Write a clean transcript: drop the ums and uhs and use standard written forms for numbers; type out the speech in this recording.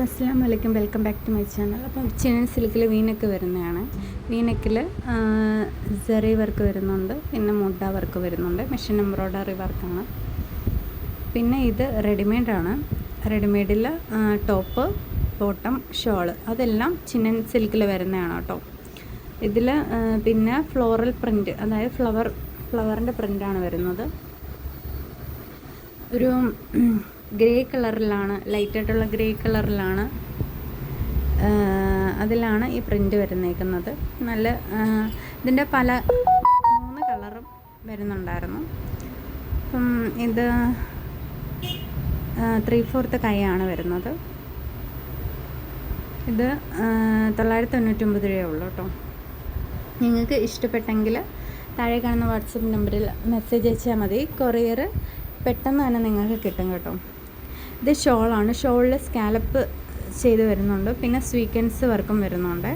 അസ്സലാമു അലൈക്കും, welcome back to my channel. അപ്പം ചിനൻ സിൽക്കിൽ വീനക്ക് വരുന്നതാണ്. വീനക്കിൽ സെറി വർക്ക് വരുന്നുണ്ട്, പിന്നെ മുഡ വർക്ക് വരുന്നുണ്ട്, മെഷീൻ എംബ്രോയ്ഡറി വർക്കാണ്. പിന്നെ ഇത് റെഡിമെയ്ഡാണ്. റെഡിമെയ്ഡിൽ ടോപ്പ്, ബോട്ടം, ഷോള് അതെല്ലാം ചിനൻ സിൽക്കിൽ വരുന്നതാണ് കേട്ടോ. ഇതിൽ പിന്നെ ഫ്ലോറൽ പ്രിൻറ്റ്, അതായത് ഫ്ലവറിൻ്റെ പ്രിൻ്റാണ് വരുന്നത്. ഒരു ഗ്രേ കളറിലാണ്, ലൈറ്റായിട്ടുള്ള ഗ്രേ കളറിലാണ് അതിലാണ് ഈ പ്രിൻ്റ് വരുന്നേക്കുന്നത്. നല്ല ഇതിൻ്റെ 3 കളറും വരുന്നുണ്ടായിരുന്നു. അപ്പം ഇത് 3/4 കൈയാണ് വരുന്നത്. ഇത് 999 രൂപയേ ഉള്ളൂ കേട്ടോ. നിങ്ങൾക്ക് ഇഷ്ടപ്പെട്ടെങ്കിൽ താഴെ കാണുന്ന വാട്സപ്പ് നമ്പറിൽ മെസ്സേജ് അയച്ചാൽ മതി. കൊറിയർ പെട്ടെന്ന് തന്നെ നിങ്ങൾക്ക് കിട്ടും കേട്ടോ. ഇത് ഷോളാണ്. ഷോളിൽ സ്കാലപ്പ് ചെയ്ത് വരുന്നുണ്ട്, പിന്നെ സ്വീക്വൻസ് വർക്കും വരുന്നുണ്ട്.